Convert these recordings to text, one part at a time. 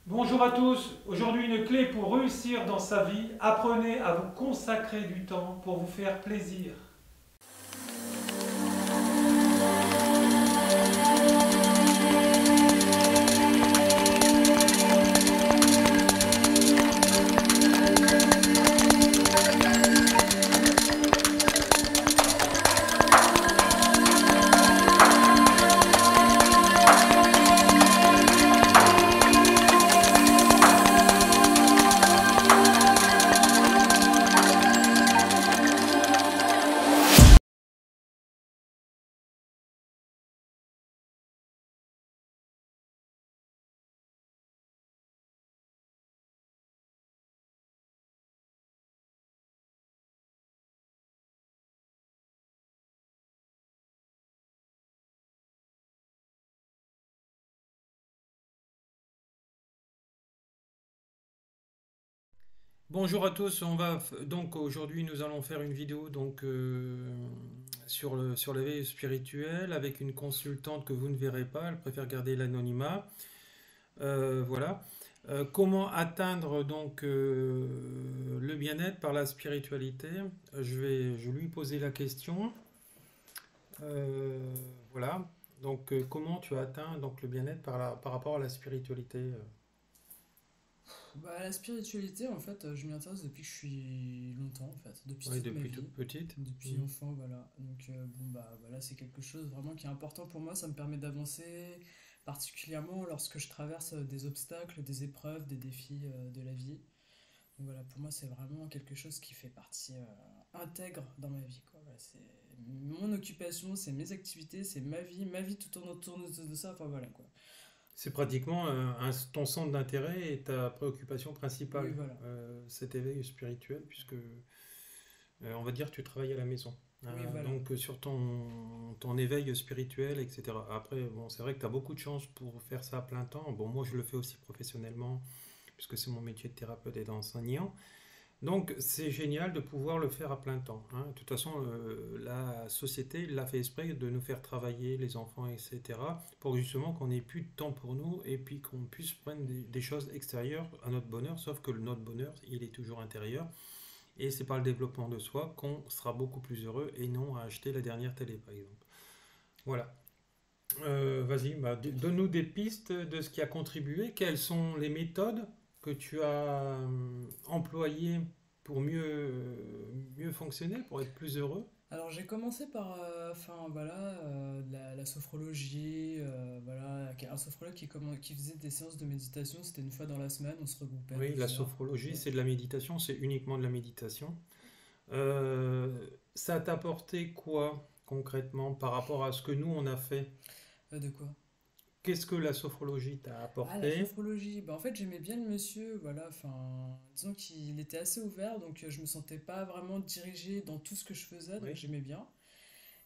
Bonjour à tous, aujourd'hui une clé pour réussir dans sa vie, apprenez à vous consacrer du temps pour vous faire plaisir. Bonjour à tous, donc aujourd'hui nous allons faire une vidéo sur l'éveil spirituel avec une consultante que vous ne verrez pas, elle préfère garder l'anonymat. Voilà. Comment atteindre le bien-être par la spiritualité? Je lui poser la question. Euh, voilà. Comment tu as atteint donc le bien-être par rapport à la spiritualité? Bah, la spiritualité, en fait, je m'y intéresse depuis que je suis longtemps, en fait, depuis Oui, toute ma depuis vie, toute petite. depuis Mhm. enfant, voilà. Donc, bon, bah, voilà, c'est quelque chose vraiment qui est important pour moi. Ça me permet d'avancer, particulièrement lorsque je traverse des obstacles, des épreuves, des défis de la vie. Donc, voilà, pour moi, c'est vraiment quelque chose qui fait partie intègre dans ma vie, quoi. Voilà, c'est mon occupation, c'est mes activités, c'est ma vie tout en tourne autour de ça. Enfin, voilà, quoi. C'est pratiquement ton centre d'intérêt et ta préoccupation Oui, principale, voilà. cet éveil spirituel, puisque on va dire tu travailles à la maison. Oui, voilà. Sur ton éveil spirituel, etc. Après, bon, c'est vrai que tu as beaucoup de chance pour faire ça à plein temps. Bon, moi je le fais aussi professionnellement, puisque c'est mon métier de thérapeute et d'enseignant. Donc c'est génial de pouvoir le faire à plein temps, hein. De toute façon, la société l'a fait exprès de nous faire travailler, les enfants, etc., pour justement qu'on ait plus de temps pour nous et puis qu'on puisse prendre des choses extérieures à notre bonheur, sauf que notre bonheur, il est toujours intérieur. Et c'est par le développement de soi qu'on sera beaucoup plus heureux et non à acheter la dernière télé, par exemple. Voilà. Vas-y, bah, donne-nous des pistes de ce qui a contribué. Quelles sont les méthodes que tu as employées pour mieux fonctionner, pour être plus heureux? Alors j'ai commencé par, enfin voilà, la sophrologie, voilà, un sophrologue qui faisait des séances de méditation, c'était une fois dans la semaine, on se regroupait à Oui, la 12 heures. sophrologie, Ouais. c'est de la méditation, c'est uniquement de la méditation. Euh, Ça t'a apporté quoi concrètement par rapport à ce que nous on a fait? De quoi? Qu'est-ce que la sophrologie t'a Ah, la apporté? sophrologie, bah en fait j'aimais bien le monsieur, voilà, enfin, disons qu'il était assez ouvert, donc je me sentais pas vraiment dirigée dans tout ce que je faisais, donc Oui, j'aimais bien.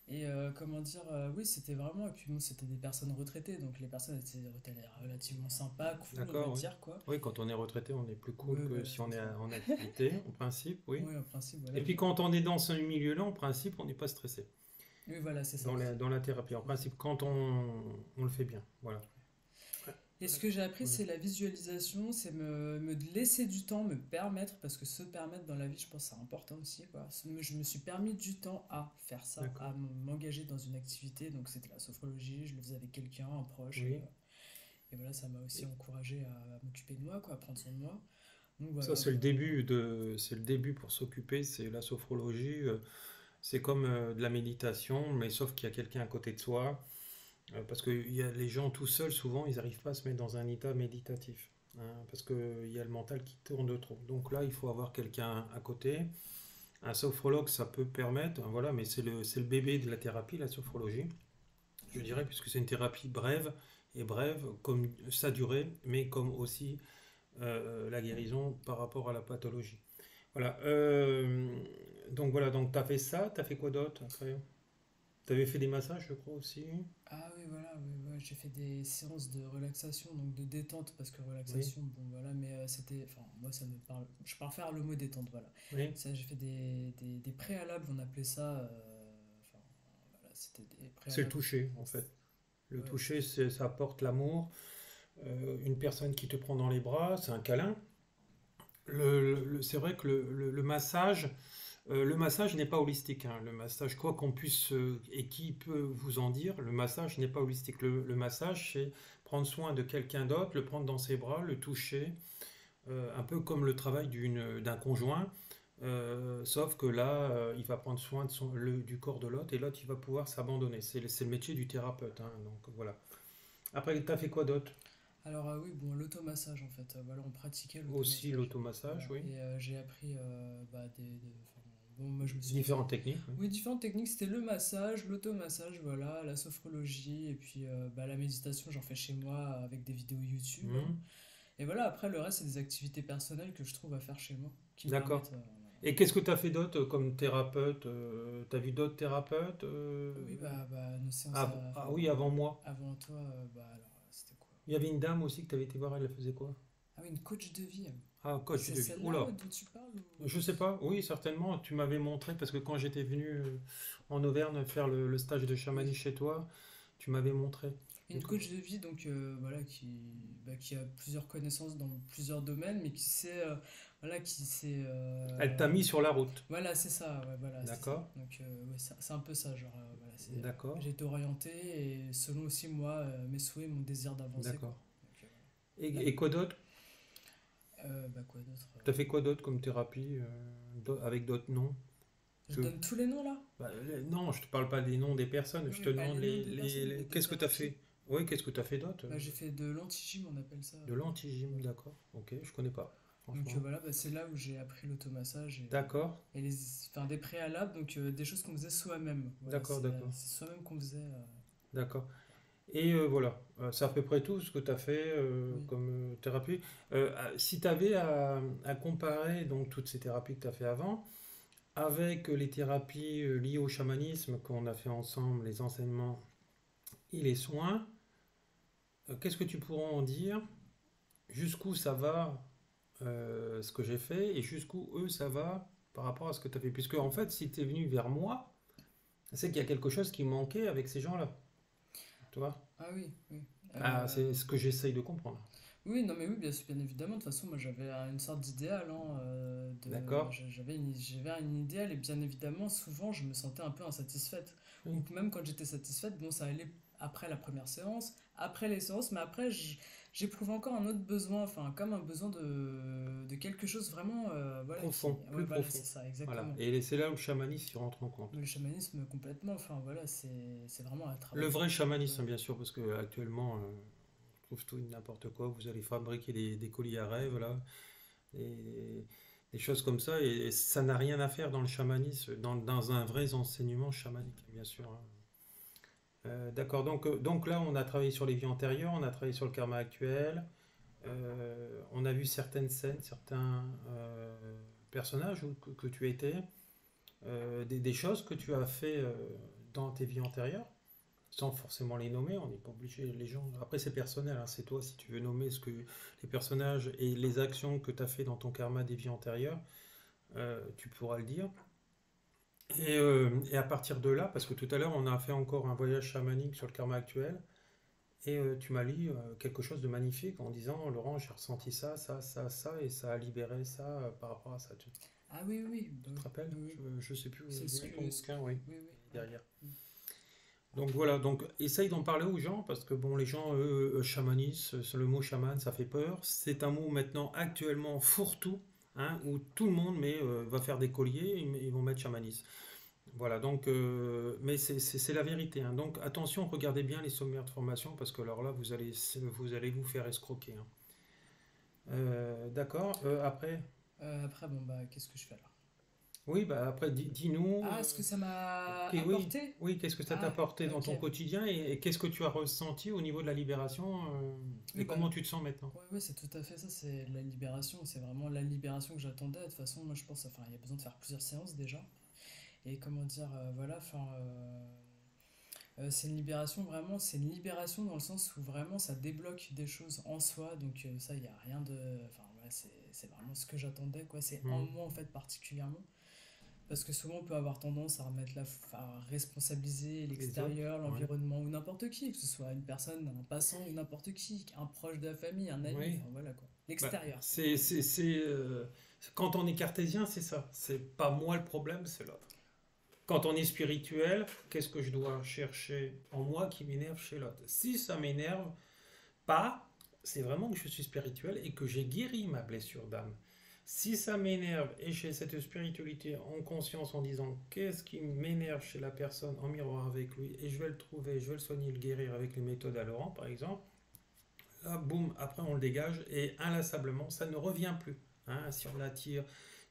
Et comment dire, oui, c'était vraiment, et puis bon, c'était des personnes retraitées, donc les personnes étaient relativement sympas, cool, on va d'accord, oui. dire, quoi. Oui, quand on est retraité, on est plus cool Ouais, que voilà, si on c'est est ça. en activité, en principe, oui. Oui, en principe, Et voilà. puis quand on est dans ce milieu-là, en principe, on n'est pas stressé Oui, voilà, c'est ça. dans la thérapie. En principe, quand on le fait bien, voilà. Et ce que j'ai appris, Ouais. c'est la visualisation, c'est me laisser du temps, me permettre, parce que se permettre dans la vie, je pense que c'est important aussi, quoi. Je me suis permis du temps à faire ça, D'accord. à m'engager dans une activité, donc c'était la sophrologie, je le faisais avec quelqu'un, un proche, Oui. et voilà, ça m'a aussi encouragé à m'occuper de moi, quoi, à prendre soin de moi. Donc Ça, voilà, c'est le début pour s'occuper, c'est la sophrologie. C'est comme de la méditation, mais sauf qu'il y a quelqu'un à côté de soi. Parce que les gens tout seuls, souvent, ils n'arrivent pas à se mettre dans un état méditatif, hein, parce qu'il y a le mental qui tourne de trop. Donc là, il faut avoir quelqu'un à côté. Un sophrologue, ça peut permettre, hein, voilà, mais c'est le bébé de la thérapie, la sophrologie, je dirais, puisque c'est une thérapie brève, comme sa durée, mais comme aussi la guérison par rapport à la pathologie. Voilà. Donc tu as fait ça, tu as fait quoi d'autre après? Tu avais fait des massages, je crois aussi. ah oui, voilà, oui, ouais, j'ai fait des séances de relaxation, donc de détente, parce que Oui, relaxation, bon voilà, mais c'était, enfin, moi ça me parle, je préfère le mot détente, voilà. oui. Ça, j'ai fait des préalables, on appelait ça, enfin, voilà, c'était des C'est le préalables. toucher, en fait. Le Ouais, toucher, ça apporte l'amour. une personne qui te prend dans les bras, c'est un câlin. C'est vrai que le massage n'est pas holistique, hein. Le massage, quoi qu'on puisse et qui peut vous en dire, le massage n'est pas holistique. Le massage, c'est prendre soin de quelqu'un d'autre, le prendre dans ses bras, le toucher, un peu comme le travail d'un conjoint. Sauf que là, il va prendre soin du corps de l'autre et l'autre, il va pouvoir s'abandonner. C'est le métier du thérapeute, hein. Donc voilà. Après, tu as fait quoi d'autre? Alors oui, bon, l'automassage en fait. Voilà, on pratiquait Aussi l'automassage. l'automassage, Voilà. oui. Et j'ai appris enfin, bon, moi je me suis Différentes techniques, oui. Oui, différentes techniques, c'était le massage, l'automassage, voilà, la sophrologie, et puis la méditation, j'en fais chez moi avec des vidéos YouTube, hein. Mhm. Et voilà, après, le reste, c'est des activités personnelles que je trouve à faire chez moi, qui me D'accord. permettent... Et qu'est-ce que tu as fait d'autre comme thérapeute? Tu as vu d'autres thérapeutes Oui, nos séances ah oui, avant moi. avant toi, alors, c'était quoi? Il y avait une dame aussi que tu avais été voir, elle faisait quoi? Ah oui, une coach de vie. Ah, coach C'est de vie. celle-là Oula, dont tu parles je sais pas. Oui, certainement. Tu m'avais montré, parce que quand j'étais venu en Auvergne faire le stage de Oui. chamanisme chez toi, tu m'avais montré. Une coach de vie, donc voilà, qui a plusieurs connaissances dans plusieurs domaines, mais qui sait, voilà, qui sait, Elle t'a mis sur la route. voilà, c'est ça, ouais, voilà, c'est ça. D'accord, Donc ouais, c'est un peu ça, genre, voilà, d'accord, j'ai été orienté et selon aussi moi, mes souhaits, mon désir d'avancer, quoi. d'accord. Donc, voilà. Et quoi d'autre? Quoi d'autre? T'as fait quoi d'autre comme thérapie avec d'autres noms? Je Parce que donne tous les noms là? bah, non, je te parle pas des noms des personnes, Oui, je mais te pas demande les noms des personnes, mais des qu'est-ce que tu as thérapies. fait? Oui, qu'est-ce que tu as fait d'autre? J'ai fait de l'anti-gym, on appelle ça. De l'anti-gym, Voilà. d'accord. Ok, je connais pas, Donc franchement. voilà, c'est là où j'ai appris l'automassage D'accord, et enfin, des préalables, donc des choses qu'on faisait soi-même. Voilà, d'accord, d'accord, c'est soi-même qu'on faisait. d'accord. Et voilà, c'est à peu près tout ce que tu as fait Oui. comme thérapie. Si tu avais à comparer donc toutes ces thérapies que tu as fait avant avec les thérapies liées au chamanisme qu'on a fait ensemble, les enseignements et les soins, qu'est-ce que tu pourrais en dire? Jusqu'où ça va ce que j'ai fait et jusqu'où eux ça va par rapport à ce que tu as fait. Puisque en fait, si tu es venu vers moi, c'est qu'il y a quelque chose qui manquait avec ces gens-là. Tu vois? Ah oui, oui. Ah, c'est ce que j'essaye de comprendre. Oui, non, mais oui, bien évidemment. De toute façon, moi, j'avais une sorte d'idéal, hein, D'accord? j'avais une idéal, et bien évidemment, souvent, je me sentais un peu insatisfaite. Oui. Ou que même quand j'étais satisfaite, bon, ça allait après la première séance, après les séances, mais après, j'éprouve encore un autre besoin, enfin, comme un besoin de quelque chose vraiment, voilà, Profond, ouais, plus voilà, profond. c'est ça, Voilà. exactement. Et c'est là où le chamanisme y rentre en compte. Le chamanisme, complètement, enfin, voilà, c'est vraiment un Le travail. vrai chamanisme, Ouais. bien sûr, parce que actuellement, on trouve tout et n'importe quoi. Vous allez fabriquer des colliers à rêve, là, et des choses comme ça, et ça n'a rien à faire dans le chamanisme, dans un vrai enseignement chamanique, bien sûr, hein. D'accord, donc là, on a travaillé sur les vies antérieures, on a travaillé sur le karma actuel, on a vu certaines scènes, certains personnages que tu étais, des choses que tu as fait dans tes vies antérieures, sans forcément les nommer, on n'est pas obligé, les gens. Après, c'est personnel, hein, c'est toi si tu veux nommer les personnages et les actions que tu as fait dans ton karma des vies antérieures, tu pourras le dire. Et à partir de là, parce que tout à l'heure, on a fait encore un voyage chamanique sur le karma actuel, et tu m'as dit quelque chose de magnifique en disant, Laurent, j'ai ressenti ça, ça, ça, ça, et ça a libéré ça par rapport à ça. Ah oui, oui, Tu te rappelles? oui, oui. Je sais plus où C'est est ton bouquin, oui, Oui, oui. derrière. Mm. Donc voilà, donc essaye d'en parler aux gens parce que bon, les gens, chamanisme, le mot chaman, ça fait peur. C'est un mot maintenant actuellement fourre-tout, hein, où tout le monde va faire des colliers, ils vont mettre chamanisme. Voilà, donc, mais c'est la vérité, hein. Donc attention, regardez bien les sommaires de formation parce que alors là, vous allez vous faire escroquer, hein. D'accord, après, Après, bon, qu'est-ce que je fais alors? oui, bah après, dis-nous. Ah, ce que ça m'a Oui, apporté? oui, qu'est-ce que ça t'a Ah, apporté dans ok. ton quotidien et qu'est-ce que tu as ressenti au niveau de la libération Oui, et comment tu te sens maintenant? ouais, ouais, c'est tout à fait ça, c'est la libération, c'est vraiment la libération que j'attendais. De toute façon, moi je pense, enfin, il y a besoin de faire plusieurs séances déjà. Et comment dire, voilà, enfin, c'est une libération vraiment, c'est une libération dans le sens où vraiment ça débloque des choses en soi, donc ça, il n'y a rien de. Enfin, ouais, c'est vraiment ce que j'attendais, quoi, c'est en Hmm. moi en fait particulièrement. Parce que souvent on peut avoir tendance à remettre à responsabiliser Les autres, l'extérieur, ouais. l'environnement ou n'importe qui, que ce soit une personne, un passant ou n'importe qui, un proche de la famille, un ami, Oui. enfin voilà quoi. Bah, L'extérieur. quand on est cartésien, c'est ça. C'est pas moi le problème, c'est l'autre. Quand on est spirituel, qu'est-ce que je dois chercher en moi qui m'énerve chez l'autre? Si ça m'énerve pas, c'est vraiment que je suis spirituel et que j'ai guéri ma blessure d'âme. Si ça m'énerve et j'ai cette spiritualité en conscience en disant qu'est-ce qui m'énerve chez la personne en miroir avec lui et je vais le trouver, je vais le soigner, le guérir avec les méthodes à Laurent par exemple, là boum, après on le dégage et inlassablement ça ne revient plus. Hein, si on attire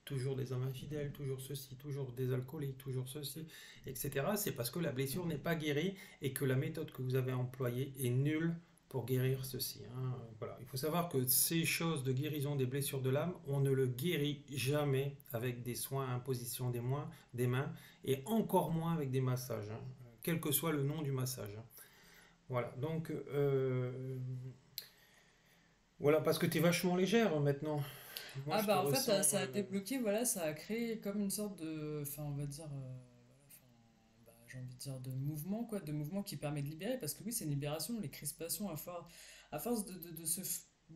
toujours des hommes infidèles, toujours ceci, toujours des alcooliques, toujours ceci, etc., c'est parce que la blessure n'est pas guérie et que la méthode que vous avez employée est nulle pour guérir ceci. Hein. Voilà. Il faut savoir que ces choses de guérison des blessures de l'âme, on ne le guérit jamais avec des soins, imposition des mains, et encore moins avec des massages, hein, quel que soit le nom du massage. Hein. Voilà, donc voilà, parce que tu es vachement légère maintenant. Moi, Ah je te bah en fait ressens. ça a débloqué, voilà, ça a créé comme une sorte de, enfin on va dire, voilà, j'ai envie de dire de mouvement quoi, de mouvement qui permet de libérer, parce que oui c'est une libération, les crispations à force de se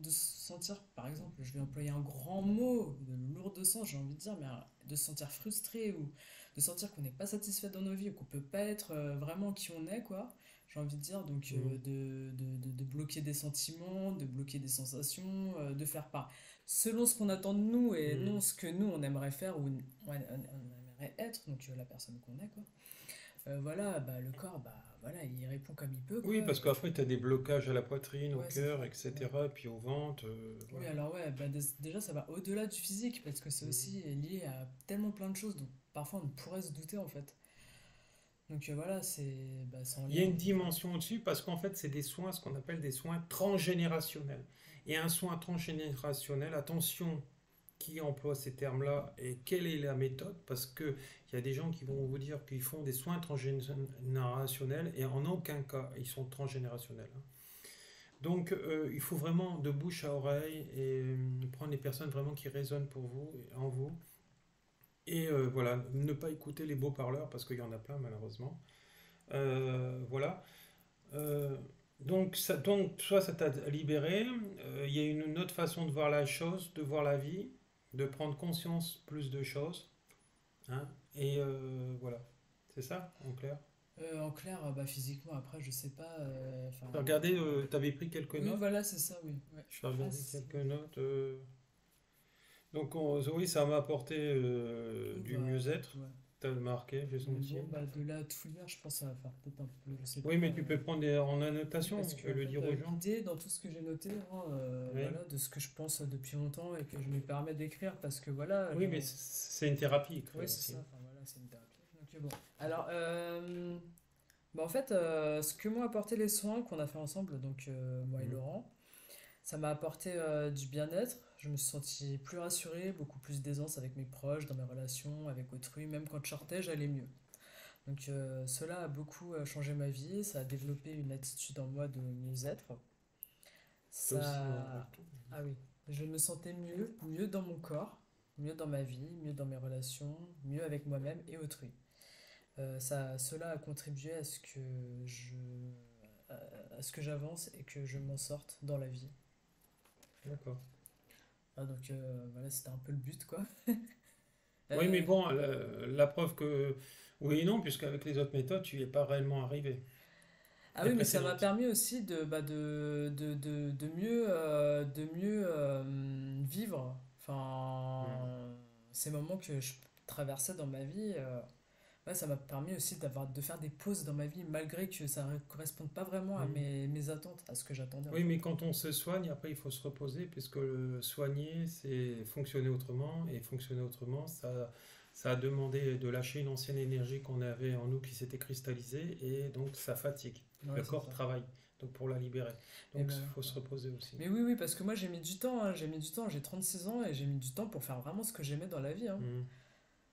sentir, par exemple, je vais employer un grand mot, de lourd de sens, j'ai envie de dire, mais de se sentir frustré ou de sentir qu'on n'est pas satisfait dans nos vies ou qu'on peut pas être vraiment qui on est quoi. J'ai envie de dire, donc Mm, de bloquer des sentiments, de bloquer des sensations, de faire part selon ce qu'on attend de nous et non mm. ce que nous on aimerait faire ou on aimerait être, donc la personne qu'on est quoi. Voilà, bah le corps, bah voilà, il répond comme il peut Oui, quoi. parce Et puis qu'après, tu as des blocages à la poitrine, au ouais, c'est cœur, ça. Ouais. etc., puis au ventre. Oui, Voilà. alors ouais, bah, déjà ça va au-delà du physique parce que c'est Mm. aussi lié à tellement plein de choses dont parfois on pourrait se douter en fait. Donc voilà, c'est en Il y a lien. une Donc, dimension au-dessus parce qu'en fait, c'est des soins, ce qu'on appelle des soins transgénérationnels. Et un soin transgénérationnel, attention qui emploie ces termes-là et quelle est la méthode, parce qu'il y a des gens qui vont vous dire qu'ils font des soins transgénérationnels et en aucun cas ils sont transgénérationnels. Hein. Donc il faut vraiment de bouche à oreille et prendre les personnes vraiment qui résonnent pour vous, en vous. Et voilà, ne pas écouter les beaux parleurs parce qu'il y en a plein malheureusement. Voilà. Euh, donc, soit ça t'a libéré, il y a une autre façon de voir la chose, de voir la vie, de prendre conscience plus de choses. Hein, et voilà, c'est ça en clair. en clair, bah, physiquement après, je sais pas. Enfin, Regardez, tu avais pris quelques oui, notes. voilà, c'est ça, oui. Ouais. Je vais Ah, regarder quelques notes. Donc, oui, ça m'a apporté oui, du bah, mieux-être. ouais. Tu as marqué, j'ai Mais senti. bon, bah, de là à tout lire, je pense que ça va faire peut-être un peu, je sais Oui, pas. mais tu peux prendre en Oui, annotation, parce je que vais en le fait, dire aux gens. l'idée dans tout ce que j'ai noté, hein, Oui, voilà, de ce que je pense depuis longtemps et que je me permets d'écrire, parce que voilà, oui mais c'est une thérapie, oui, écrire c'est aussi. ça, enfin voilà, c'est une thérapie. Donc bon. Alors, bah, en fait, ce que m'ont apporté les soins qu'on a fait ensemble, donc moi et Mhm. Laurent, ça m'a apporté du bien-être. Je me suis senti plus rassuré, beaucoup plus d'aisance avec mes proches, dans mes relations, avec autrui. Même quand je sortais, j'allais mieux. Donc cela a beaucoup changé ma vie. Ça a développé une attitude en moi de mieux-être. Toi aussi, Ça... Ah oui, je me sentais mieux, mieux dans mon corps, mieux dans ma vie, mieux dans mes relations, mieux avec moi-même et autrui. Cela a contribué je, à ce que j'avance et que je m'en sorte dans la vie. d'accord. Ah, donc voilà, c'était un peu le but, quoi. Oui, mais Euh, bon, la preuve que oui et non, puisqu'avec les autres méthodes, tu n'y es pas réellement arrivé. ah Les oui, mais ça m'a précédentes. permis aussi de mieux vivre. Mhm. Enfin, ces moments que je traversais dans ma vie, ouais, ça m'a permis aussi de faire des pauses dans ma vie, malgré que ça ne corresponde pas vraiment à Mhm. mes attentes, à ce que j'attendais en Oui, fait. mais quand on se soigne, après, il faut se reposer, puisque le soigner, c'est fonctionner autrement, et fonctionner autrement, ça a demandé de lâcher une ancienne énergie qu'on avait en nous qui s'était cristallisée, et donc ça fatigue. Ouais, Le c'est corps ça. travaille, donc pour la libérer. Et Donc il voilà. faut se reposer aussi. Mais oui, oui, parce que moi j'ai mis du temps, hein, j'ai mis du temps, j'ai 36 ans et j'ai mis du temps pour faire vraiment ce que j'aimais dans la vie, hein. Mhm.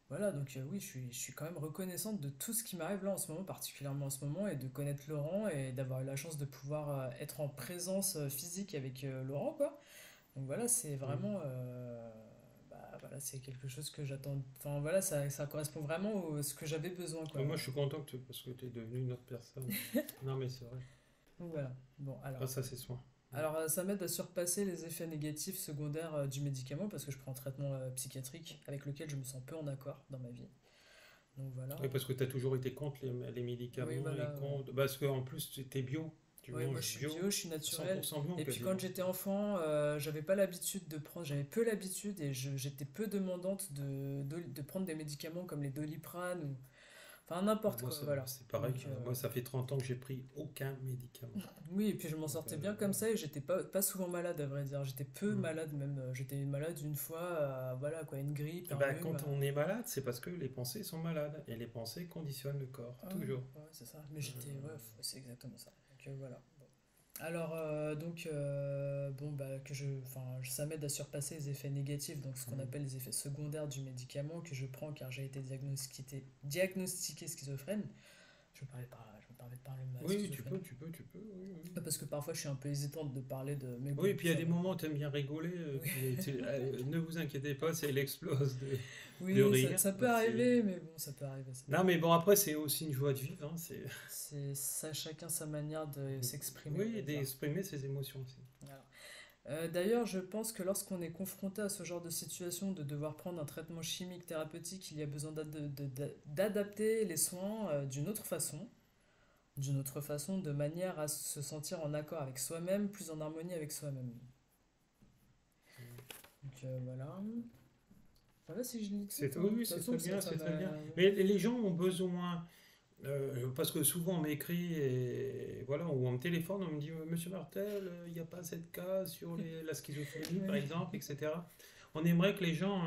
Voilà, donc oui, je suis quand même reconnaissante de tout ce qui m'arrive là en ce moment, particulièrement en ce moment, et de connaître Laurent et d'avoir eu la chance de pouvoir être en présence physique avec Laurent, quoi. Donc voilà, c'est Mhm. vraiment, bah voilà, c'est quelque chose que j'attends. Enfin voilà, ça correspond vraiment à ce que j'avais besoin, quoi. Moi, je suis content parce que tu es devenu une autre personne. Non, mais c'est vrai. Donc voilà. Bon, Grâce à ces soins. alors ça m'aide à surpasser les effets négatifs secondaires du médicament parce que je prends un traitement psychiatrique avec lequel je me sens peu en accord dans ma vie. Donc voilà. Oui, parce que tu as toujours été contre les Oui, médicaments et voilà. contre. Parce qu'en plus, tu es bio. Tu Oui, moi je manges suis bio, bio, je suis naturel. 100% bio Et puis quand quasiment. j'étais enfant, j'avais pas l'habitude de prendre, j'avais peu l'habitude et j'étais peu demandante de prendre des médicaments comme les Doliprane ou enfin n'importe Moi, quoi, voilà. c'est pareil. Donc Moi, ça fait 30 ans que j'ai pris aucun médicament. oui, et puis je m'en Donc, sortais bien comme ça et j'étais pas souvent malade à vrai dire. J'étais peu mm. malade même. J'étais malade une fois, voilà quoi, une grippe, Eh un ben, rhume. quand on est malade, c'est parce que les pensées sont malades. Et les pensées conditionnent le corps, Ah toujours. ouais, c'est ça. Mais Euh, j'étais, ouais, c'est exactement ça. Donc voilà. Bon. Alors, bon, bah, enfin, ça m'aide à surpasser les effets négatifs, donc ce qu'on mm. appelle les effets secondaires du médicament que je prends car j'ai été diagnostiqué schizophrène. Je me permets de parler de ma Oui, oui, tu peux, schizophrénie. oui, oui. Parce que parfois je suis un peu hésitante de parler de. Mais Oui, et bon, puis il y a ça des va. moments où tu aimes bien rigoler, Oui, ne vous inquiétez pas, c'est l'explose de oui rire. ça peut arriver, mais bon, ça peut arriver. Ça peut Non, mais arriver. bon, après, c'est aussi une joie de vivre. Hein, c'est... C'est ça, chacun sa manière de s'exprimer, on Oui, va dire. d'exprimer ses émotions aussi. Voilà. D'ailleurs, je pense que lorsqu'on est confronté à ce genre de situation, de devoir prendre un traitement chimique thérapeutique, il y a besoin d'adapter les soins d'une autre façon, de manière à se sentir en accord avec soi-même, plus en harmonie avec soi-même. Donc voilà. Voilà si je lis tout. C'est, Enfin, oui, de oui, toute c'est façon, très bien, ça c'est très bien. m'a. Mais les gens ont besoin, parce que souvent on m'écrit, et voilà, ou on me téléphone, on me dit, Monsieur Martel, il n'y a pas cette case sur la schizophrénie, par Oui. exemple, etc. On aimerait que les gens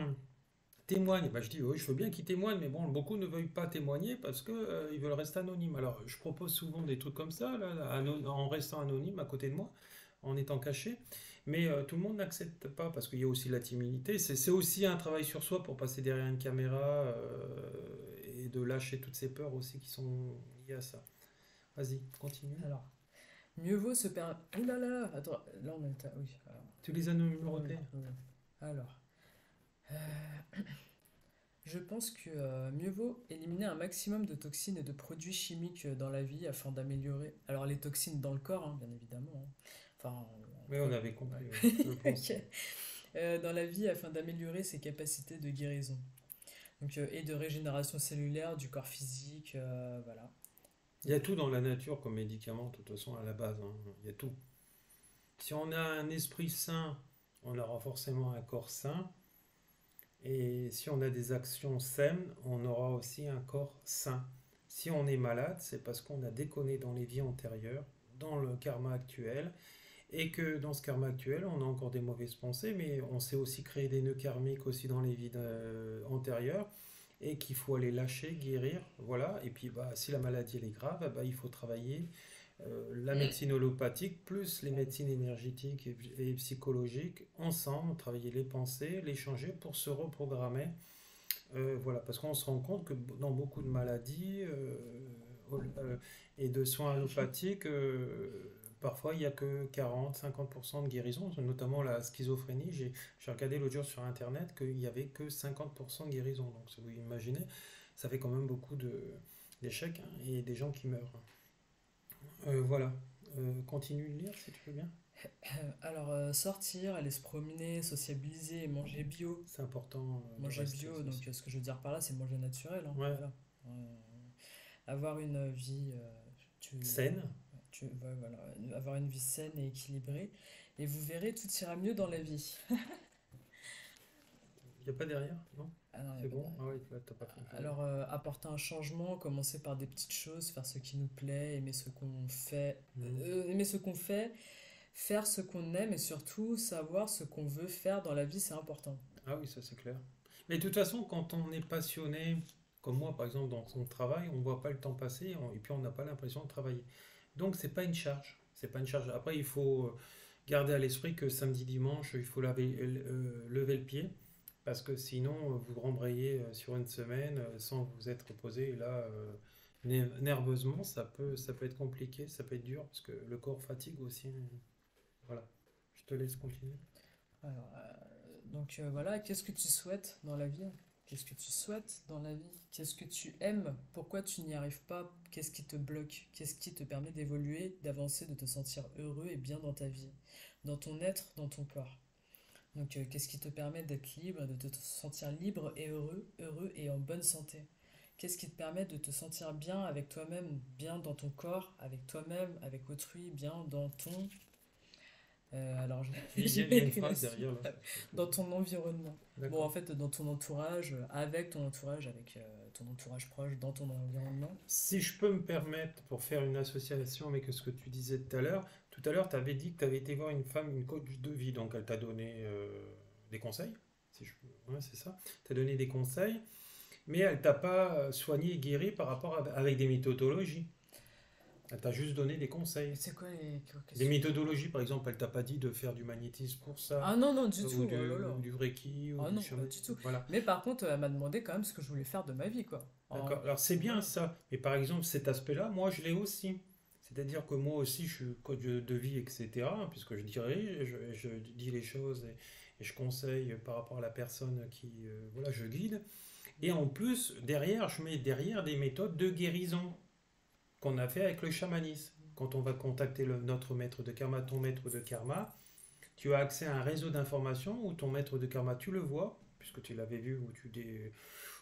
témoignent. Ben, je dis, oui, je veux bien qu'ils témoignent, mais bon, beaucoup ne veulent pas témoigner parce que ils veulent rester anonymes. Alors, je propose souvent des trucs comme ça, là, en restant anonyme à côté de moi, en étant caché. Mais tout le monde n'accepte pas parce qu'il y a aussi la timidité. C'est aussi un travail sur soi pour passer derrière une caméra et de lâcher toutes ces peurs aussi qui sont liées à ça. Vas-y, continue. Alors, mieux vaut se perdre. Ouh là là là, attends, là on est. Oui, alors. Tu les as numérotés? Oui. Alors, je pense que mieux vaut éliminer un maximum de toxines et de produits chimiques dans la vie afin d'améliorer. Alors, les toxines dans le corps, hein, bien évidemment. Hein. Enfin, Oui, on avait compris, ouais. ouais, je pense. Ok. Dans la vie afin d'améliorer ses capacités de guérison. Donc, et de régénération cellulaire du corps physique, voilà. Il y a tout dans la nature comme médicament, de toute façon, à la base. Hein. Il y a tout. Si on a un esprit sain, on aura forcément un corps sain. Et si on a des actions saines, on aura aussi un corps sain. Si on est malade, c'est parce qu'on a déconné dans les vies antérieures, dans le karma actuel, et que dans ce karma actuel, on a encore des mauvaises pensées, mais on sait aussi créer des nœuds karmiques aussi dans les vies antérieures, et qu'il faut aller lâcher, guérir, voilà. Et puis, bah, si la maladie elle est grave, bah, il faut travailler la médecine allopathique plus les médecines énergétiques et psychologiques ensemble, travailler les pensées, les changer pour se reprogrammer. Voilà, parce qu'on se rend compte que dans beaucoup de maladies et de soins allopathiques, parfois il n'y a que 40-50% de guérison, notamment la schizophrénie. J'ai regardé l'autre jour sur internet qu'il n'y avait que 50% de guérison. Donc, si vous imaginez, ça fait quand même beaucoup d'échecs hein, et des gens qui meurent. Voilà. Continue de lire si tu veux bien. Alors, sortir, aller se promener, sociabiliser et manger bio. C'est important de Manger rester bio, donc aussi. ce que je veux dire par là, c'est manger naturel, hein, Ouais. voilà. Avoir une vie, tu, Scène. ouais, voilà, avoir une vie saine et équilibrée, et vous verrez, tout ira mieux dans la vie. Il n'y a pas derrière, non? Ah non, y a C'est pas bon? de- Ah oui, t'as pas fait. Alors, apporter un changement, commencer par des petites choses, faire ce qui nous plaît, Mhm. aimer ce qu'on fait, faire ce qu'on aime, et surtout savoir ce qu'on veut faire dans la vie, c'est important. Ah oui, ça c'est clair. Mais de toute façon, quand on est passionné, comme moi par exemple dans son travail, on ne voit pas le temps passer et puis on n'a pas l'impression de travailler. Donc c'est pas une charge. C'est pas une charge. Après, il faut garder à l'esprit que samedi, dimanche, il faut lever le pied parce que sinon vous rembrayez sur une semaine sans vous être reposé. Et là, nerveusement, ça peut être compliqué, ça peut être dur parce que le corps fatigue aussi. Voilà. Je te laisse continuer. Alors, donc Donc voilà, qu'est-ce que tu souhaites dans la vie? Qu'est-ce que tu souhaites dans la vie? Qu'est-ce que tu aimes? Pourquoi tu n'y arrives pas? Qu'est-ce qui te bloque? Qu'est-ce qui te permet d'évoluer, d'avancer, de te sentir heureux et bien dans ta vie, dans ton être, dans ton corps? Donc qu'est-ce qui te permet d'être libre, de te sentir libre et heureux, heureux et en bonne santé? Qu'est-ce qui te permet de te sentir bien avec toi-même, bien dans ton corps, avec toi-même, avec autrui, bien dans ton alors, Il j'ai y a une écrit la phrase suite. derrière là. Dans ton environnement. Bon, en D'accord. fait, dans ton entourage, avec ton entourage proche, dans ton environnement. Si je peux me permettre, pour faire une association avec ce que tu disais tout à l'heure, tu avais dit que tu avais été voir une femme, une coach de vie, donc elle t'a donné des conseils, si je peux, ouais, c'est ça, t'a donné des conseils, mais elle t'a pas soigné et guéri par rapport avec des méthodologies. Elle t'a juste donné des conseils. C'est quoi les. Des Qu'est-ce que- méthodologies, par exemple, elle t'a pas dit de faire du magnétisme pour ça, Ah non, non, du ou tout, oh là là. ou du reiki, ou Ah du non, pas chaman. du tout. Voilà. Mais par contre, elle m'a demandé quand même ce que je voulais faire de ma vie, quoi. D'accord. Alors c'est bien Voilà. ça. Mais par exemple, cet aspect-là, moi je l'ai aussi. C'est-à-dire que moi aussi je suis coach de vie, etc. Puisque je dirais, je dis les choses et je conseille par rapport à la personne qui, voilà, je guide. Et en plus, derrière, je mets derrière des méthodes de guérison qu'on a fait avec le chamanisme. Quand on va contacter notre maître de karma, ton maître de karma, tu as accès à un réseau d'informations où ton maître de karma, tu le vois, puisque tu l'avais vu,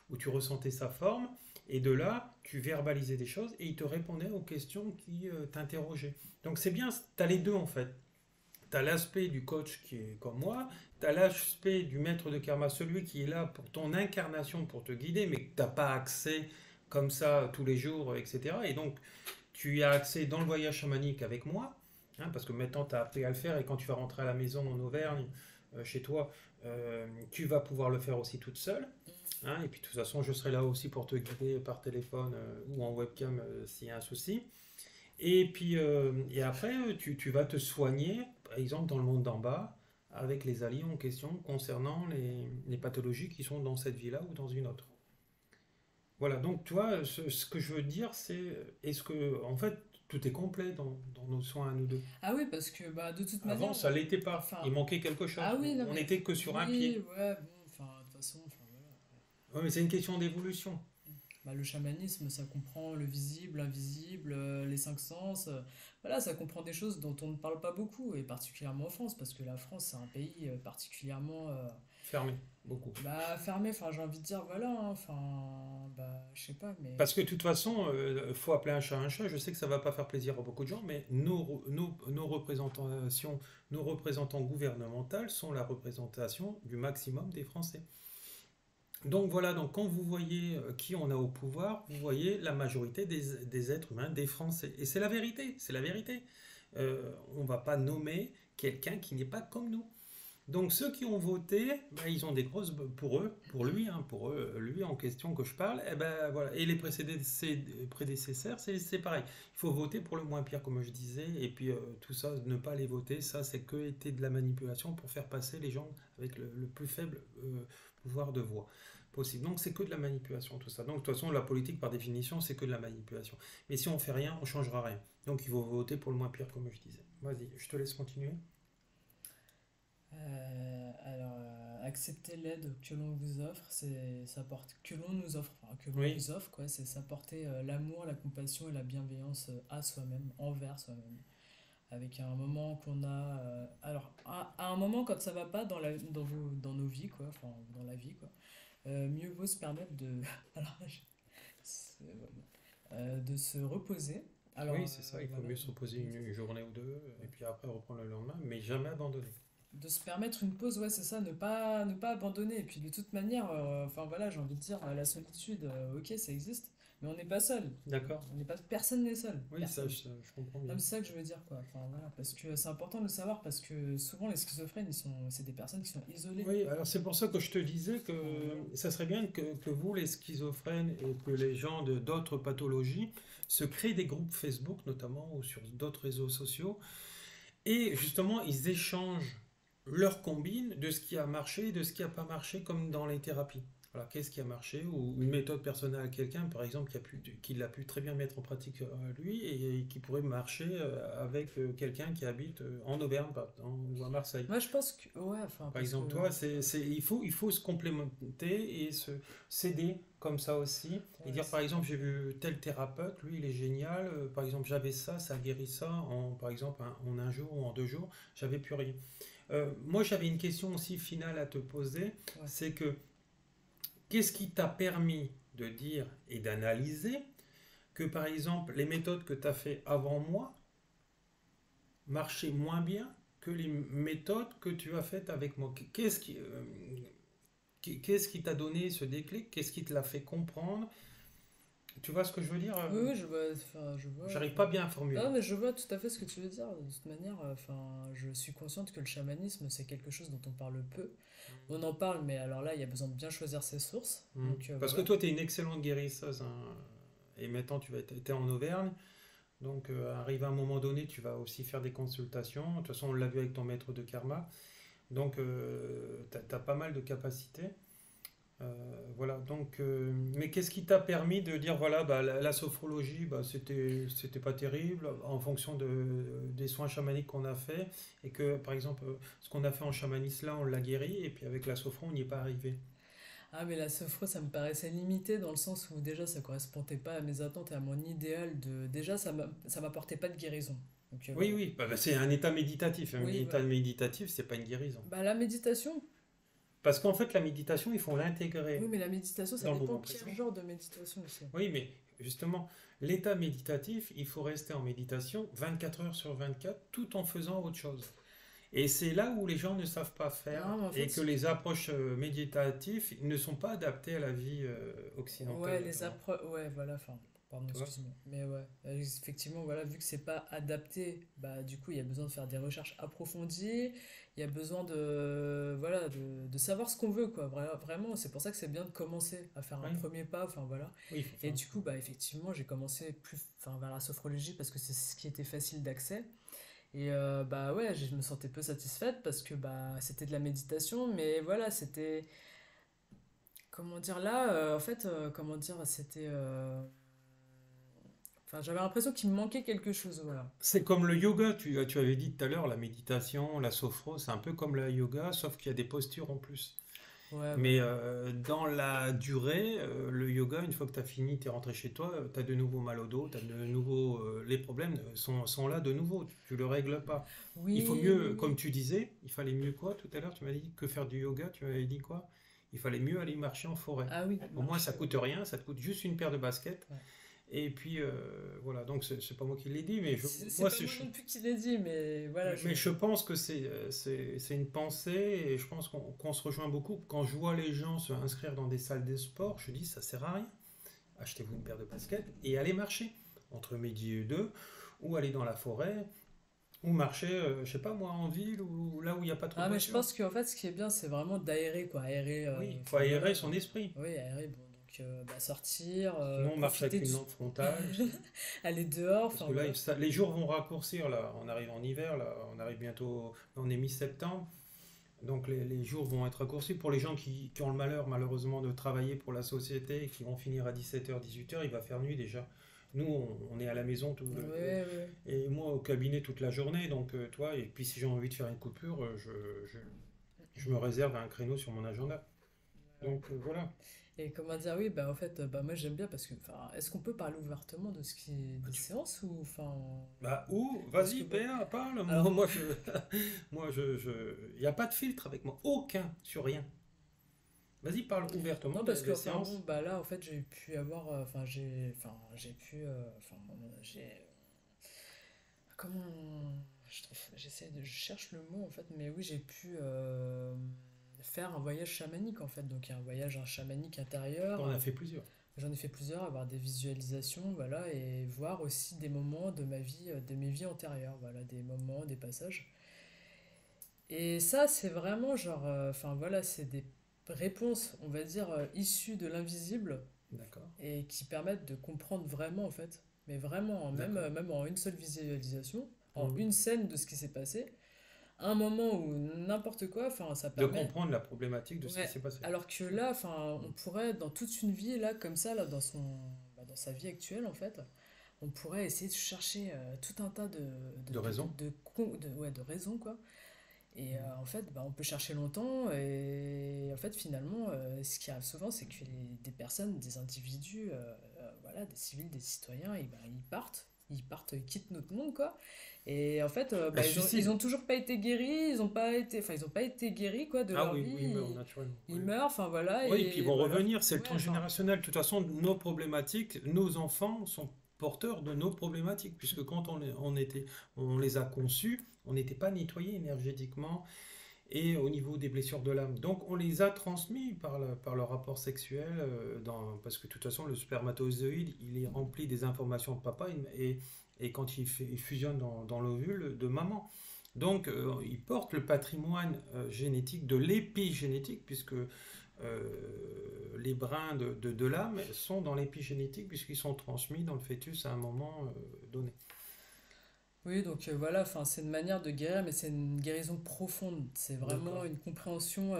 où tu ressentais sa forme, et de là, tu verbalisais des choses et il te répondait aux questions qui t'interrogeaient. Donc c'est bien, tu as les deux en fait. Tu as l'aspect du coach qui est comme moi, tu as l'aspect du maître de karma, celui qui est là pour ton incarnation, pour te guider, mais que tu n'as pas accès comme ça tous les jours, etc. Et donc, tu y as accès dans le voyage chamanique avec moi, hein, parce que maintenant tu as appris à le faire et quand tu vas rentrer à la maison en Auvergne, chez toi, tu vas pouvoir le faire aussi toute seule. Hein, et puis de toute façon, je serai là aussi pour te guider par téléphone ou en webcam s'il y a un souci. Et puis et après, tu vas te soigner, par exemple dans le monde d'en bas, avec les alliés en question concernant les pathologies qui sont dans cette vie-là ou dans une autre. Voilà, donc tu vois, ce que je veux dire, c'est est-ce que, en fait, tout est complet dans nos soins à nous deux. Ah oui, parce que bah, de toute Avant, manière. ça l'était pas. Enfin. Il manquait quelque chose. Ah oui, non On mais. n'était que sur un Oui, pied. ouais, bon, enfin, de toute façon, enfin voilà. Ouais, mais c'est une question d'évolution. Bah, le chamanisme, ça comprend le visible, l'invisible, les cinq sens. Voilà, ça comprend des choses dont on ne parle pas beaucoup, et particulièrement en France, parce que la France, c'est un pays particulièrement Fermé, beaucoup. bah, fermé. Enfin, j'ai envie de dire, voilà, hein, enfin, bah, je sais pas, mais. Parce que de toute façon, faut appeler un chat un chat. Je sais que ça va pas faire plaisir à beaucoup de gens, mais nos représentations, nos représentants gouvernementaux sont la représentation du maximum des Français. Donc voilà, donc quand vous voyez qui on a au pouvoir, vous voyez la majorité des êtres humains, des Français. Et c'est la vérité, c'est la vérité. On ne va pas nommer quelqu'un qui n'est pas comme nous. Donc ceux qui ont voté, ben, ils ont des grosses pour eux, pour eux, lui en question que je parle, et ben voilà. Et les prédécesseurs, c'est pareil. Il faut voter pour le moins pire, comme je disais, et puis tout ça, ne pas les voter, ça c'est que été de la manipulation pour faire passer les gens avec le plus faible pouvoir de voix possible. Donc c'est que de la manipulation tout ça. Donc de toute façon la politique par définition c'est que de la manipulation. Mais si on fait rien, on changera rien. Donc il faut voter pour le moins pire, comme je disais. Vas-y, je te laisse continuer. Accepter l'aide que l'on vous offre, c'est s'apporter, que l'on nous offre, enfin, que l'on Oui, vous offre, quoi, c'est s'apporter l'amour, la compassion et la bienveillance à soi-même, envers soi-même. Avec un moment qu'on a, à un moment quand ça va pas dans nos vies, quoi, enfin, dans la vie, quoi, mieux vaut se permettre de, alors, c'est- de se reposer. oui, c'est ça. Il faut Voilà, mieux se reposer une journée ou deux, et puis après reprendre le lendemain, mais jamais abandonner. de se permettre une pause, ouais, c'est ça, ne pas abandonner. Et puis de toute manière, enfin voilà, j'ai envie de dire, la solitude, ok, ça existe, mais on n'est pas seul. D'accord. On n'est pas, personne n'est seul, Oui, ça, personne. je comprends Non, bien. mais c'est ça que je veux dire, quoi. Enfin voilà, parce que c'est important de le savoir, parce que souvent les schizophrènes, c'est des personnes qui sont isolées. Oui, alors c'est pour ça que je te disais que Enfin, voilà. ça serait bien que vous, les schizophrènes, et que les gens de d'autres pathologies, se créent des groupes Facebook notamment, ou sur d'autres réseaux sociaux, et justement, ils échangent leurs combines de ce qui a marché et de ce qui n'a pas marché, comme dans les thérapies. Voilà, qu'est-ce qui a marché ou une méthode personnelle à quelqu'un, par exemple, qui l'a pu très bien mettre en pratique lui et qui pourrait marcher avec quelqu'un qui habite en Auvergne par exemple, ou à Marseille. Moi, je pense que, ouais, enfin, Par parce que, exemple, toi, il faut se complémenter et s'aider comme ça aussi. Et ouais, dire, par exemple, j'ai vu tel thérapeute, lui, il est génial. Par exemple, j'avais ça, ça a guéri ça par exemple, en un jour ou en 2 jours, j'avais plus rien. Moi, j'avais une question aussi finale à te poser. ouais. C'est que, qu'est-ce qui t'a permis de dire et d'analyser que, par exemple, les méthodes que tu as fait avant moi marchaient moins bien que les méthodes que tu as faites avec moi? Qu'est-ce qui t'a donné ce déclic? Qu'est-ce qui te l'a fait comprendre? Tu vois ce que je veux dire? Oui, oui, je vois, enfin, je vois. J'arrive pas bien à formuler. Non, mais je vois tout à fait ce que tu veux dire. De toute manière, enfin, je suis consciente que le chamanisme, c'est quelque chose dont on parle peu. On en parle, mais alors là, il y a besoin de bien choisir ses sources. Mm. Donc Parce que voilà. toi, tu es une excellente guérisseuse, hein. Et maintenant, tu vas être en Auvergne. Donc, arrivé à un moment donné, tu vas aussi faire des consultations. De toute façon, on l'a vu avec ton maître de karma. Donc, tu as pas mal de capacités. Voilà, donc, mais qu'est-ce qui t'a permis de dire, voilà, bah, la sophrologie, bah, c'était pas terrible en fonction des soins chamaniques qu'on a fait et que, par exemple, ce qu'on a fait en chamanisme là, on l'a guéri et puis avec la sophro, on n'y est pas arrivé. Ah, mais la sophro, ça me paraissait limité dans le sens où déjà, ça correspondait pas à mes attentes et à mon idéal de. Déjà, ça m'apportait pas de guérison. Donc Oui, voilà. oui, bah, c'est un état méditatif. Un Oui, état voilà. méditatif, c'est pas une guérison. Bah, la méditation, Parce qu'en fait, la méditation, il faut oui, l'intégrer mais la méditation, ça dans le dépend moment quel présent. genre de méditation aussi. Oui, mais justement, l'état méditatif, il faut rester en méditation 24 heures sur 24 tout en faisant autre chose. Et c'est là où les gens ne savent pas faire Non, mais en et fait, que les approches méditatives ne sont pas adaptées à la vie occidentale ouais, les notamment. approches. Ouais, voilà, enfin, pardon, Tu vois? excuse-moi. Mais ouais, effectivement, voilà, vu que c'est pas adapté, bah, du coup, il y a besoin de faire des recherches approfondies, il y a besoin de, voilà, de savoir ce qu'on veut, quoi. Vraiment, c'est pour ça que c'est bien de commencer à faire un Oui, premier pas, enfin, voilà. oui, il faut Et faire un du coup, premier bah, pas. effectivement, j'ai commencé plus, enfin, vers la sophrologie parce que c'est ce qui était facile d'accès. Et bah ouais, je me sentais peu satisfaite parce que bah c'était de la méditation, mais voilà, c'était comment dire là, en fait, comment dire, c'était, enfin j'avais l'impression qu'il me manquait quelque chose, voilà. C'est comme le yoga, tu avais dit tout à l'heure, la méditation, la sophro, c'est un peu comme le yoga, sauf qu'il y a des postures en plus. Ouais, Mais voilà. dans la durée, le yoga, une fois que tu as fini, tu es rentré chez toi, tu as de nouveau mal au dos, t'as de nouveau, les problèmes sont là de nouveau, tu ne le règles pas. Il faut Oui, oui, mieux, comme oui. tu disais, il fallait mieux quoi tout à l'heure, tu m'as dit que faire du yoga, tu m'avais dit quoi? Il fallait mieux aller marcher en forêt. Ah oui, Au moins ça marcher, ouais. coûte rien, ça te coûte juste une paire de baskets. Ouais. Et puis voilà, donc c'est pas moi qui l'ai dit, mais C'est moi pas moi non plus qui l'ai dit, mais voilà, mais je pense que c'est une pensée et je pense qu'on se rejoint beaucoup. Quand je vois les gens se inscrire dans des salles de sport, je dis ça sert à rien. Achetez-vous une paire de baskets et allez marcher entre midi et deux, ou aller dans la forêt, ou marcher, je sais pas moi, en ville, ou là où il n'y a pas trop de Ah mais je voitures. pense qu'en fait ce qui est bien c'est vraiment d'aérer quoi, aérer, Oui, il faut enfin voilà, aérer son esprit. oui aérer, bon donc bah, sortir, Sinon, on marche profiter avec de, une lampe frontale. aller dehors, Parce enfin que là, voilà. les jours vont raccourcir. Là, on arrive en hiver. Là, on arrive bientôt. On est mi-septembre. Donc les jours vont être raccourcis. Pour les gens qui ont le malheur, malheureusement, de travailler pour la société et qui vont finir à 17h, 18h, il va faire nuit déjà. Nous, on est à la maison Ouais, ouais, ouais. et moi au cabinet toute la journée. Donc, toi, et puis si j'ai envie de faire une coupure, je me réserve un créneau sur mon agenda. Ouais. Donc, voilà. Et comment dire, oui, bah en fait, bah moi j'aime bien parce que, enfin, est-ce qu'on peut parler ouvertement de ce qui est Bah, des séances ou, enfin, bah, ou, parce que vas-y, bon, parle. Moi, alors, moi, il n'y a pas de filtre avec moi. Aucun sur rien. Vas-y, parle ouvertement non parce que, des enfin bon, séances. bah là en fait j'ai pu avoir, enfin j'ai pu, enfin j'ai, comment, je cherche le mot en fait, mais oui j'ai pu faire un voyage chamanique en fait, donc un voyage un chamanique On en a intérieur. fait plusieurs. J'en ai fait plusieurs, avoir des visualisations, voilà, et voir aussi des moments de ma vie, de mes vies antérieures, voilà, des moments, des passages. Et ça, c'est vraiment genre, enfin voilà, c'est des réponses, on va dire, issues de l'invisible D'accord. et qui permettent de comprendre vraiment, en fait, mais vraiment, même, D'accord. même en une seule visualisation, en Mhm. une scène de ce qui s'est passé, un moment ou n'importe quoi, enfin, ça De permet. comprendre la problématique de ce qui Ouais. s'est passé. Alors que là, enfin, on pourrait, dans toute une vie, là, comme ça, là, dans sa vie actuelle, en fait, on pourrait essayer de chercher tout un tas De raison. ouais, de raisons, quoi. Et en fait, bah, on peut chercher longtemps, et en fait, finalement, ce qui arrive souvent, c'est que des personnes, des individus, voilà, des civils, des citoyens, et ben, ils quittent notre monde, quoi. Et en fait, Un bah, ils suicide. ont toujours pas été guéris, ils ont pas été guéris, quoi, de Ah leur oui, vie. oui, il meurt naturellement. Ils Oui. meurent, enfin voilà, Oui, et puis ils et vont voilà. revenir, c'est le Ouais, enfin, transgénérationnel. De toute façon, nos problématiques, nos enfants sont porteurs de nos problématiques, puisque quand on les a conçus, on n'était pas nettoyé énergétiquement et au niveau des blessures de l'âme. Donc on les a transmis par le rapport sexuel, parce que de toute façon, le spermatozoïde, il est rempli des informations de papa et quand il fusionne dans l'ovule de maman. Donc, il porte le patrimoine génétique de l'épigénétique, puisque les brins de l'âme sont dans l'épigénétique, puisqu'ils sont transmis dans le fœtus à un moment donné. oui, donc voilà, enfin, c'est une manière de guérir, mais c'est une guérison profonde. C'est vraiment D'accord. une compréhension.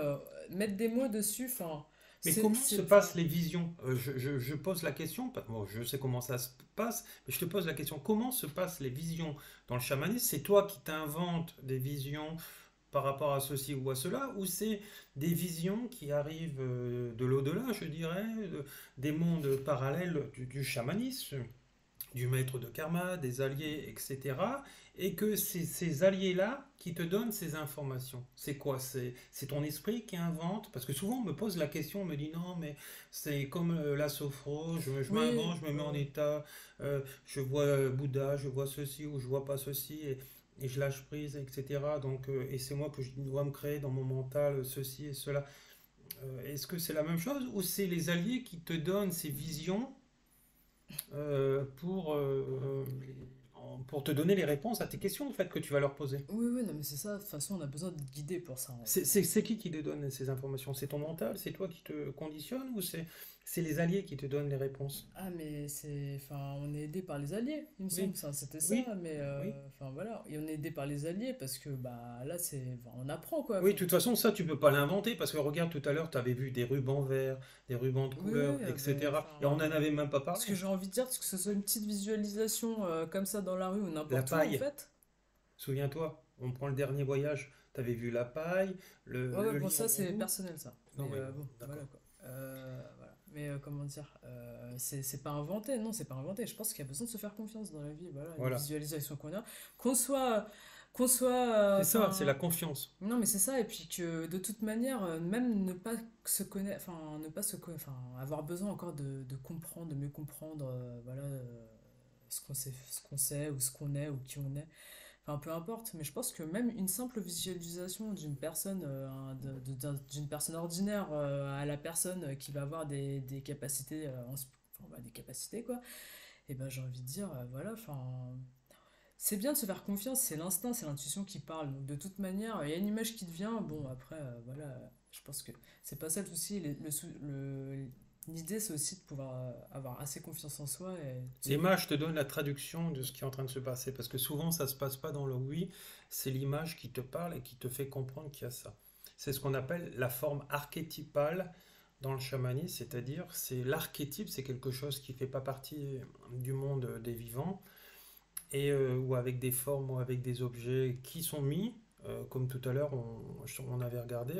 Mettre des mots dessus, enfin, Mais comment se enfin, passent les visions? Je pose la question, bon, je sais comment ça se passe, mais je te pose la question, comment se passent les visions dans le chamanisme? C'est toi qui t'inventes des visions par rapport à ceci ou à cela, ou c'est des visions qui arrivent de l'au-delà, je dirais, des mondes parallèles du chamanisme, du maître de karma, des alliés, etc. Et que c'est ces alliés-là qui te donnent ces informations. C'est quoi? C'est ton esprit qui invente? Parce que souvent on me pose la question, on me dit non, mais c'est comme la sophro, je oui, m'invente, je me mets en état, je vois Bouddha, je vois ceci ou je vois pas ceci, et je lâche prise, etc. Donc, et c'est moi que je dois me créer dans mon mental ceci et cela. Est-ce que c'est la même chose ou c'est les alliés qui te donnent ces visions pour te donner les réponses à tes questions en fait, que tu vas leur poser? oui, oui, non, mais c'est ça. De toute façon, on a besoin de guider pour ça, hein. C'est qui te donne ces informations? C'est ton mental? C'est toi qui te conditionne? Ou c'est les alliés qui te donnent les réponses? Ah, mais enfin, on est aidé par les alliés, il me Oui, semble, ça, c'était ça, oui, mais oui. enfin voilà, et on est aidé par les alliés parce que bah là, enfin, on apprend quoi. Oui, de toute façon, ça, tu peux pas l'inventer parce que regarde, tout à l'heure, tu avais vu des rubans verts, des rubans de Oui, oui, couleur, mais etc. Et on n'en enfin, avait même pas ce que parlé. j'ai envie de dire, c'est que ce soit une petite visualisation comme ça dans la rue ou La n'importe où en paille, fait. souviens-toi, on prend le dernier voyage, tu avais vu la paille, Ouais, ouais, le bon, lion ça c'est roux. personnel ça. Non, Mais mais bon, voilà d'accord. quoi. Voilà. Mais comment dire, c'est pas inventé, non, c'est pas inventé. Je pense qu'il y a besoin de se faire confiance dans la vie. Voilà, les Voilà. visualisations qu'on a, qu'on soit, qu'on soit, C'est ça, c'est la enfin, confiance. non, mais c'est ça. Et puis que de toute manière, même ne pas se connaître, enfin, ne pas enfin, avoir besoin encore de comprendre, de mieux comprendre, voilà, ce qu'on sait ou ce qu'on est ou qui on est. Enfin, peu importe, mais je pense que même une simple visualisation d'une personne, d'une personne ordinaire à la personne qui va avoir des capacités, enfin, bah, des capacités quoi, et ben j'ai envie de dire, voilà, enfin, c'est bien de se faire confiance, c'est l'instinct, c'est l'intuition qui parle. Donc de toute manière, il y a une image qui te vient, bon après, voilà, je pense que c'est pas ça le souci. L'idée c'est aussi de pouvoir avoir assez confiance en soi et L'image te donne la traduction de ce qui est en train de se passer, parce que souvent ça se passe pas dans le oui, c'est l'image qui te parle et qui te fait comprendre qu'il y a ça. C'est ce qu'on appelle la forme archétypale dans le chamanisme, c'est-à-dire c'est l'archétype, c'est quelque chose qui fait pas partie du monde des vivants, ou avec des formes ou avec des objets qui sont mis. Comme tout à l'heure, on avait regardé,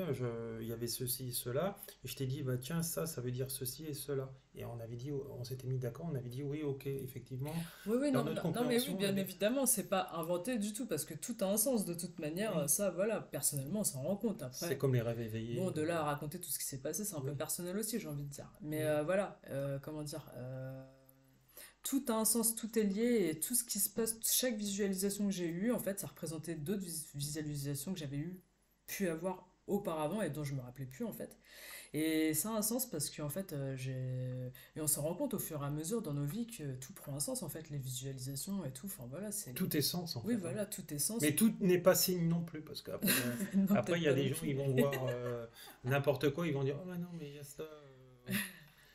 il y avait ceci et cela, et je t'ai dit, bah tiens, ça veut dire ceci et cela. Et on avait dit, on s'était mis d'accord, on avait dit, oui, ok, effectivement, oui, oui, dans non, notre non, mais oui, compréhension, bien évidemment, c'est pas inventé du tout, parce que tout a un sens de toute manière, oui, ça, voilà, personnellement, on s'en rend compte. c'est Après, comme les rêves bon, éveillés. de là à raconter tout ce qui s'est passé, c'est un peu Oui, personnel aussi, j'ai envie de dire. Mais oui. voilà, comment dire, tout a un sens, tout est lié, et tout ce qui se passe, chaque visualisation que j'ai eue, en fait, ça représentait d'autres visualisations que j'avais pu avoir auparavant et dont je me rappelais plus, en fait. Et ça a un sens parce qu'en fait, et on se rend compte au fur et à mesure dans nos vies que tout prend un sens, en fait, les visualisations et tout. Enfin voilà, Tout est sens en oui, fait, hein. voilà, tout est sens. Mais tout n'est pas signe non plus, parce qu'après, Non, après, il peut-être y a pas des non gens, plus, ils vont mais. voir n'importe quoi, ils vont dire, oh mais non, mais il y a ça.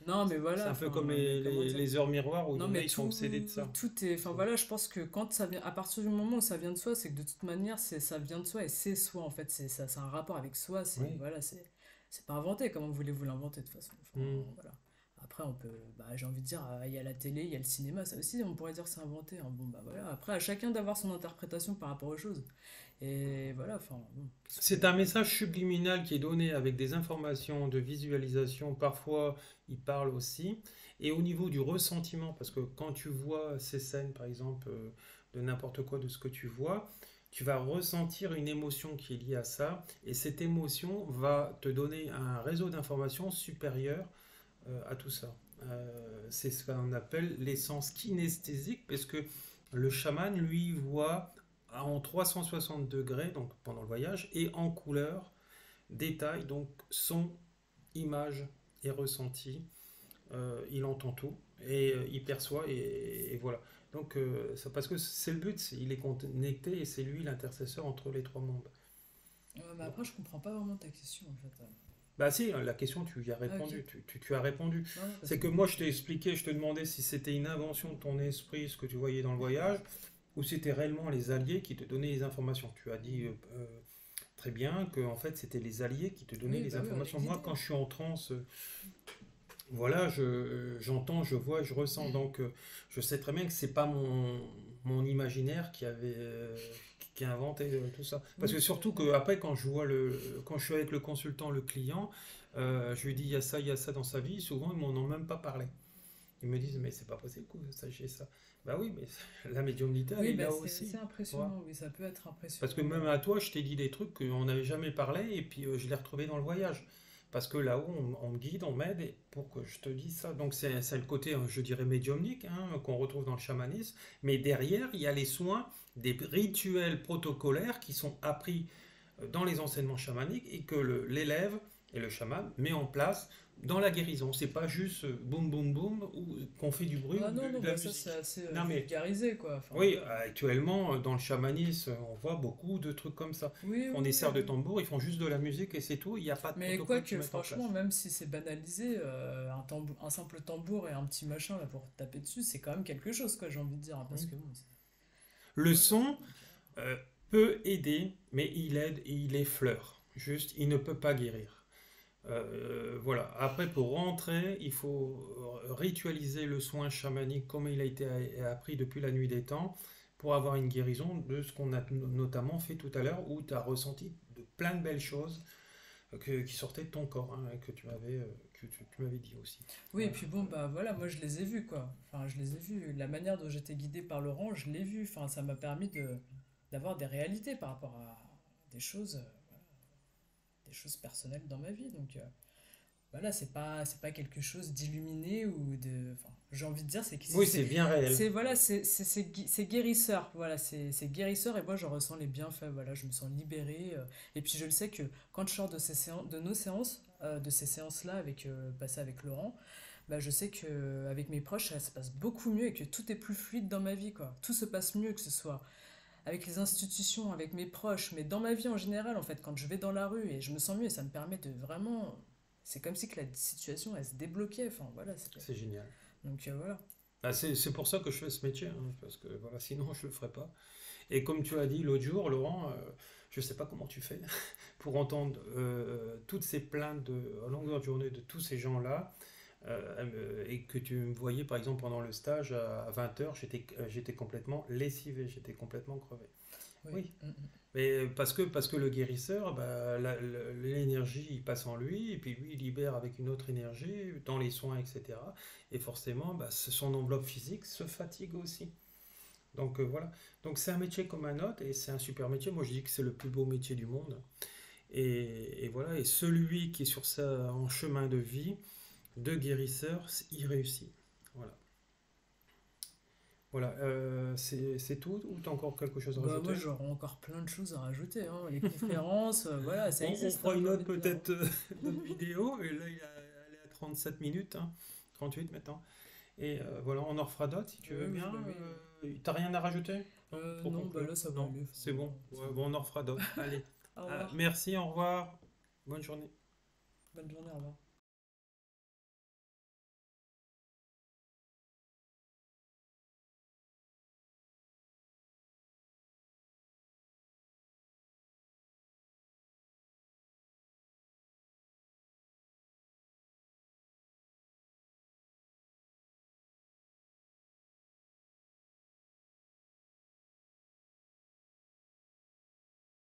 Non, mais C'est voilà, un peu enfin, comme comment dire? les heures miroirs où il y Non, en a, mais ils sont obsédés de ça. tout est. Enfin C'est- voilà, je pense que quand ça vient, à partir du moment où ça vient de soi, c'est que de toute manière, ça vient de soi et c'est soi en fait. C'est un rapport avec soi. Oui. C'est pas inventé. Comment voulez-vous l'inventer de toute façon? Enfin, Hmm. voilà. Après, on peut. Bah, j'ai envie de dire, il y a la télé, il y a le cinéma, ça aussi, on pourrait dire que c'est inventé, hein. Bon, bah voilà. Après, à chacun d'avoir son interprétation par rapport aux choses. Et voilà, enfin, bon, qu'est-ce que. C'est un message subliminal qui est donné avec des informations de visualisation. Parfois, il parle aussi. Et au niveau du ressentiment, parce que quand tu vois ces scènes, par exemple, de n'importe quoi, de ce que tu vas ressentir une émotion qui est liée à ça. Et cette émotion va te donner un réseau d'informations supérieur à tout ça. C'est ce qu'on appelle l'essence kinesthésique, parce que le chaman, lui, voit en 360 degrés, donc pendant le voyage, et en couleur, détail, donc son, image et ressenti. Il entend tout et il perçoit et voilà. Donc, parce que c'est le but, il est connecté et c'est lui l'intercesseur entre les trois mondes. Ouais, mais Bon. après, je comprends pas vraiment ta question en fait. Bah si, la question, tu y as Ah, ok. répondu. Tu as répondu. Non, non, parce C'est que. que moi, je t'ai expliqué, je te demandais si c'était une invention de ton esprit, ce que tu voyais dans le voyage, ou si c'était réellement les alliés qui te donnaient les informations. Tu as dit très bien que en fait, c'était les alliés qui te donnaient Oui, les bah oui, on est informations. Moi, guidé. quand je suis en transe, voilà, j'entends, je vois, je ressens. Donc, je sais très bien que c'est pas mon imaginaire qui a inventé tout ça. Parce Oui, que tout à surtout fait. que après, quand je suis avec le consultant, le client, je lui dis il y a ça dans sa vie. Souvent, ils m'en ont même pas parlé. Ils me disent mais c'est pas possible que ça j'ai ça. Bah oui, mais la médiumnité, elle Oui, est bah là c'est aussi. Tu vois. impressionnant, oui, ça peut être Parce que impressionnant. même à toi, je t'ai dit des trucs qu'on n'avait jamais parlé et puis je l'ai retrouvé dans le voyage. Parce que là-haut, on me guide, on m'aide pour que je te dise ça. Donc c'est le côté, je dirais, médiumnique qu'on retrouve dans le chamanisme. Mais derrière, il y a les soins, des rituels protocolaires qui sont appris dans les enseignements chamaniques et que l'élève et le chaman met en place dans la guérison. C'est pas juste boum boum boum ou qu'on fait du bruit Ah ou non, non, de la bah ça c'est musique. assez Non mais vulgarisé, quoi. Enfin, oui, voilà. actuellement, dans le chamanisme, on voit beaucoup de trucs comme ça. Oui, Ils font oui, des oui, serres de oui. tambour, ils font juste de la musique et c'est tout. Il n'y a pas de Mais protocole qu'ils quoique, mettent en franchement, place. même si c'est banalisé, un simple tambour et un petit machin là pour taper dessus, c'est quand même quelque chose, quoi, j'ai envie de dire, hein, parce Hmm. que bon, Le voilà, son donc, euh, peut aider, mais il aide et il effleure. Juste, il ne peut pas guérir. Voilà. Après, pour rentrer, il faut ritualiser le soin chamanique comme il a été appris depuis la nuit des temps pour avoir une guérison de ce qu'on a notamment fait tout à l'heure où tu as ressenti de plein de belles choses qui sortaient de ton corps, que tu m'avais dit aussi. oui, et Voilà. puis bon, bah voilà, moi je les ai vus, quoi. Enfin, je les ai vus. La manière dont j'étais guidé par Laurent, je l'ai vu. Enfin, ça m'a permis d'avoir des réalités par rapport à des choses, des choses personnelles dans ma vie. Donc, voilà, c'est pas quelque chose d'illuminé ou de. Enfin, j'ai envie de dire, Oui, c'est bien réel. voilà, c'est guérisseur. Voilà, c'est guérisseur et moi je ressens les bienfaits. Voilà, je me sens libérée. Et puis je le sais que quand je sors de de nos séances, de ces séances-là avec passées avec Laurent, bah, je sais que avec mes proches ça se passe beaucoup mieux et que tout est plus fluide dans ma vie, quoi. Tout se passe mieux, que ce soit avec les institutions, avec mes proches, mais dans ma vie en général, en fait, quand je vais dans la rue et je me sens mieux et ça me permet de vraiment. C'est comme si que la situation elle se débloquait. Enfin voilà, c'était. C'est génial. Donc voilà. Bah, c'est pour ça que je fais ce métier, parce que voilà, sinon je le ferais pas. Et comme tu as dit l'autre jour, Laurent, je sais pas comment tu fais pour entendre toutes ces plaintes à longueur de journée de tous ces gens-là, et que tu me voyais par exemple pendant le stage à 20h, j'étais complètement lessivé, j'étais complètement crevé. Oui. Oui, mais parce que le guérisseur, bah, l'énergie il passe en lui, et puis lui il libère avec une autre énergie dans les soins, etc. Et forcément, bah, son enveloppe physique se fatigue aussi. Donc voilà. Donc c'est un métier comme un autre, et c'est un super métier. Moi je dis que c'est le plus beau métier du monde. Et voilà. Et celui qui est sur ça en chemin de vie, de guérisseur, il réussit. Voilà. Voilà. C'est tout ou tu as encore quelque chose à Bah moi rajouter? j'aurais encore plein de choses à rajouter, hein. Les conférences, voilà, ça On existe, fera hein, une j'ai envie autre de dire, hein. peut-être d'autres vidéos. Et là, elle est à 37 minutes, 38 maintenant. Et voilà, on en refera d'autres si tu Oui, veux oui, bien. bah oui. T'as rien à rajouter pour Non, bah conclure? là ça va Non, aller. c'est Enfin, bon. voilà, Ouais, bon, on en refera d'autres. Allez. Au revoir. Merci, au revoir. Bonne journée. Bonne journée, au revoir.